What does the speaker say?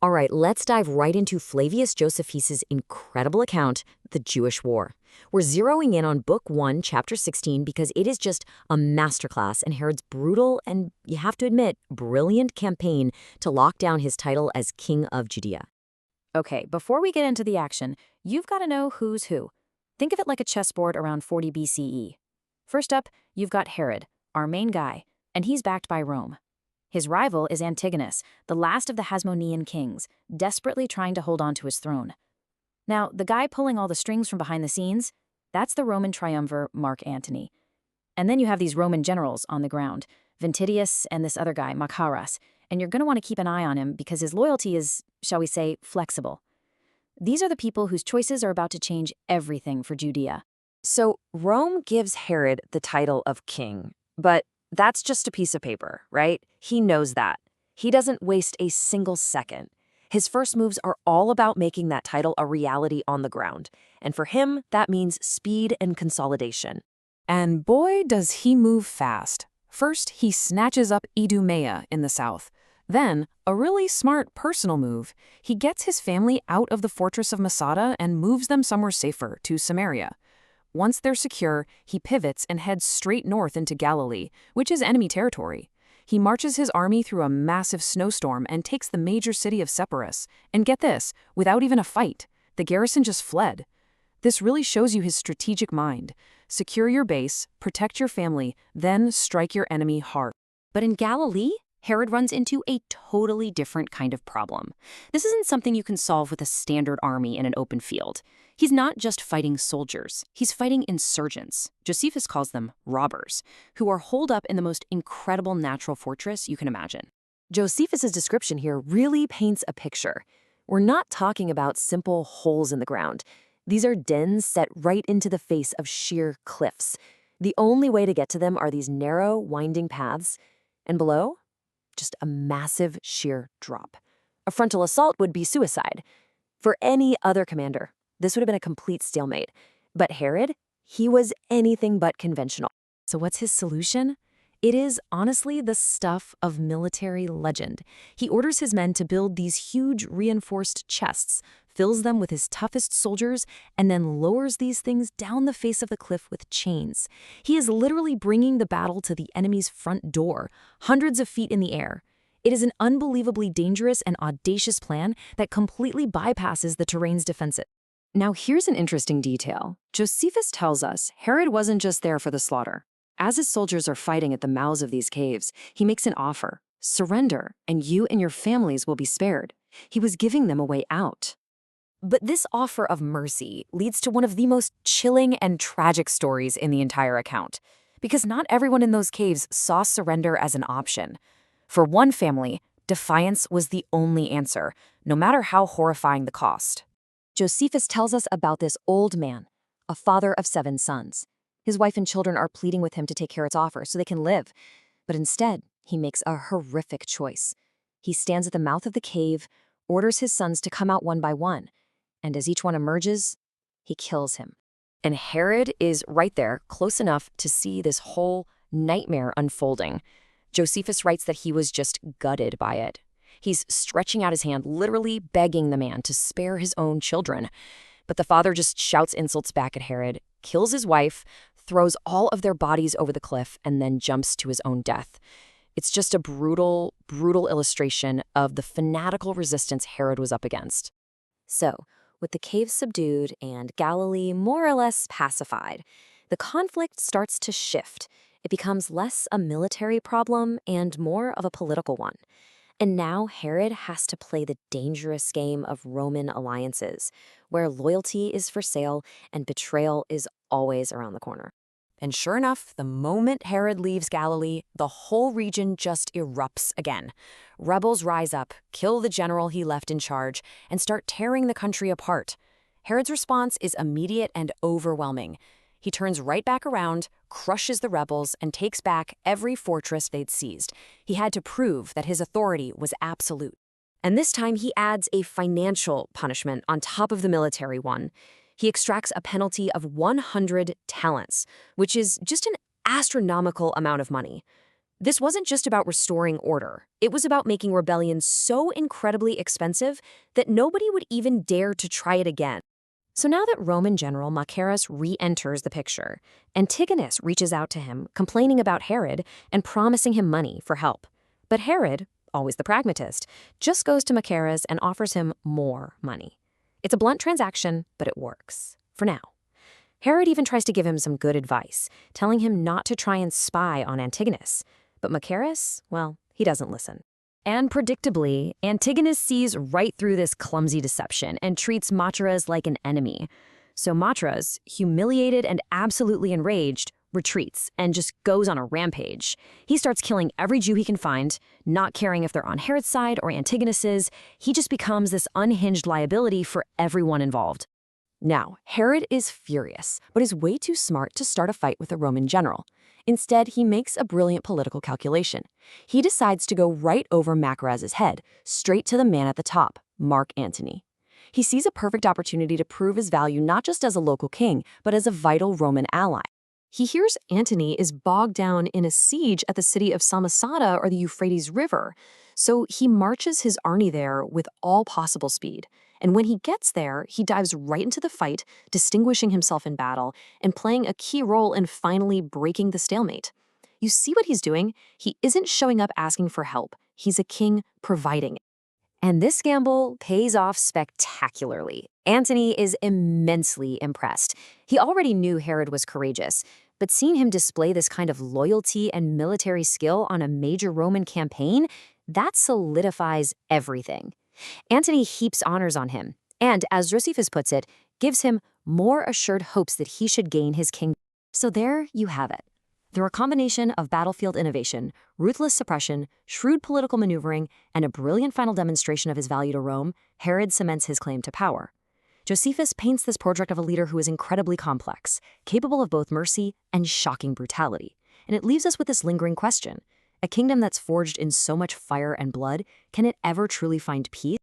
All right, let's dive right into Flavius Josephus's incredible account, The Jewish War. We're zeroing in on Book 1, Chapter 16, because it is just a masterclass in Herod's brutal and, you have to admit, brilliant campaign to lock down his title as King of Judea. Okay, before we get into the action, you've got to know who's who. Think of it like a chessboard around 40 BCE. First up, you've got Herod, our main guy, and he's backed by Rome. His rival is Antigonus, the last of the Hasmonean kings, desperately trying to hold on to his throne. Now, the guy pulling all the strings from behind the scenes, that's the Roman triumvir Mark Antony. And then you have these Roman generals on the ground, Ventidius and this other guy, Machaerus, and you're going to want to keep an eye on him because his loyalty is, shall we say, flexible. These are the people whose choices are about to change everything for Judea. So, Rome gives Herod the title of king, but that's just a piece of paper, right? He knows that. He doesn't waste a single second. His first moves are all about making that title a reality on the ground. And for him, that means speed and consolidation. And boy, does he move fast. First, he snatches up Idumea in the south. Then, a really smart personal move, he gets his family out of the fortress of Masada and moves them somewhere safer, to Samaria. Once they're secure, he pivots and heads straight north into Galilee, which is enemy territory. He marches his army through a massive snowstorm and takes the major city of Sepphoris. And get this, without even a fight. The garrison just fled. This really shows you his strategic mind. Secure your base, protect your family, then strike your enemy hard. But in Galilee, Herod runs into a totally different kind of problem. This isn't something you can solve with a standard army in an open field. He's not just fighting soldiers, he's fighting insurgents. Josephus calls them robbers, who are holed up in the most incredible natural fortress you can imagine. Josephus's description here really paints a picture. We're not talking about simple holes in the ground. These are dens set right into the face of sheer cliffs. The only way to get to them are these narrow, winding paths. And below, just a massive sheer drop. A frontal assault would be suicide. For any other commander, this would have been a complete stalemate. But Herod, he was anything but conventional. So what's his solution? It is honestly the stuff of military legend. He orders his men to build these huge reinforced chests, fills them with his toughest soldiers, and then lowers these things down the face of the cliff with chains. He is literally bringing the battle to the enemy's front door, hundreds of feet in the air. It is an unbelievably dangerous and audacious plan that completely bypasses the terrain's defenses. Now here's an interesting detail. Josephus tells us Herod wasn't just there for the slaughter. As his soldiers are fighting at the mouths of these caves, he makes an offer. Surrender, and you and your families will be spared. He was giving them a way out. But this offer of mercy leads to one of the most chilling and tragic stories in the entire account, because not everyone in those caves saw surrender as an option. For one family, defiance was the only answer, no matter how horrifying the cost. Josephus tells us about this old man, a father of 7 sons. His wife and children are pleading with him to take Herod's offer so they can live. But instead, he makes a horrific choice. He stands at the mouth of the cave, orders his sons to come out one by one, and as each one emerges, he kills him. And Herod is right there, close enough to see this whole nightmare unfolding. Josephus writes that he was just gutted by it. He's stretching out his hand, literally begging the man to spare his own children. But the father just shouts insults back at Herod, kills his wife, throws all of their bodies over the cliff, and then jumps to his own death. It's just a brutal, brutal illustration of the fanatical resistance Herod was up against. So, with the caves subdued and Galilee more or less pacified, the conflict starts to shift. It becomes less a military problem and more of a political one. And now Herod has to play the dangerous game of Roman alliances, where loyalty is for sale and betrayal is always around the corner. And sure enough, the moment Herod leaves Galilee, the whole region just erupts again. Rebels rise up, kill the general he left in charge, and start tearing the country apart. Herod's response is immediate and overwhelming. He turns right back around, crushes the rebels, and takes back every fortress they'd seized. He had to prove that his authority was absolute. And this time he adds a financial punishment on top of the military one. He extracts a penalty of 100 talents, which is just an astronomical amount of money. This wasn't just about restoring order. It was about making rebellion so incredibly expensive that nobody would even dare to try it again. So now that Roman general Machaerus re-enters the picture, Antigonus reaches out to him, complaining about Herod and promising him money for help. But Herod, always the pragmatist, just goes to Machaerus and offers him more money. It's a blunt transaction, but it works. For now. Herod even tries to give him some good advice, telling him not to try and spy on Antigonus. But Machaerus, well, he doesn't listen. And predictably, Antigonus sees right through this clumsy deception and treats Matras like an enemy. So Matras, humiliated and absolutely enraged, retreats and just goes on a rampage. He starts killing every Jew he can find, not caring if they're on Herod's side or Antigonus's. He just becomes this unhinged liability for everyone involved. Now, Herod is furious, but is way too smart to start a fight with a Roman general. Instead, he makes a brilliant political calculation. He decides to go right over Machaerus's head, straight to the man at the top, Mark Antony. He sees a perfect opportunity to prove his value not just as a local king, but as a vital Roman ally. He hears Antony is bogged down in a siege at the city of Samosata or the Euphrates River, so he marches his army there with all possible speed. And when he gets there, he dives right into the fight, distinguishing himself in battle and playing a key role in finally breaking the stalemate. You see what he's doing? He isn't showing up asking for help. He's a king providing it. And this gamble pays off spectacularly. Antony is immensely impressed. He already knew Herod was courageous, but seeing him display this kind of loyalty and military skill on a major Roman campaign, that solidifies everything. Antony heaps honors on him, and, as Josephus puts it, gives him more assured hopes that he should gain his kingdom. So there you have it. Through a combination of battlefield innovation, ruthless suppression, shrewd political maneuvering, and a brilliant final demonstration of his value to Rome, Herod cements his claim to power. Josephus paints this portrait of a leader who is incredibly complex, capable of both mercy and shocking brutality. And it leaves us with this lingering question. A kingdom that's forged in so much fire and blood, can it ever truly find peace?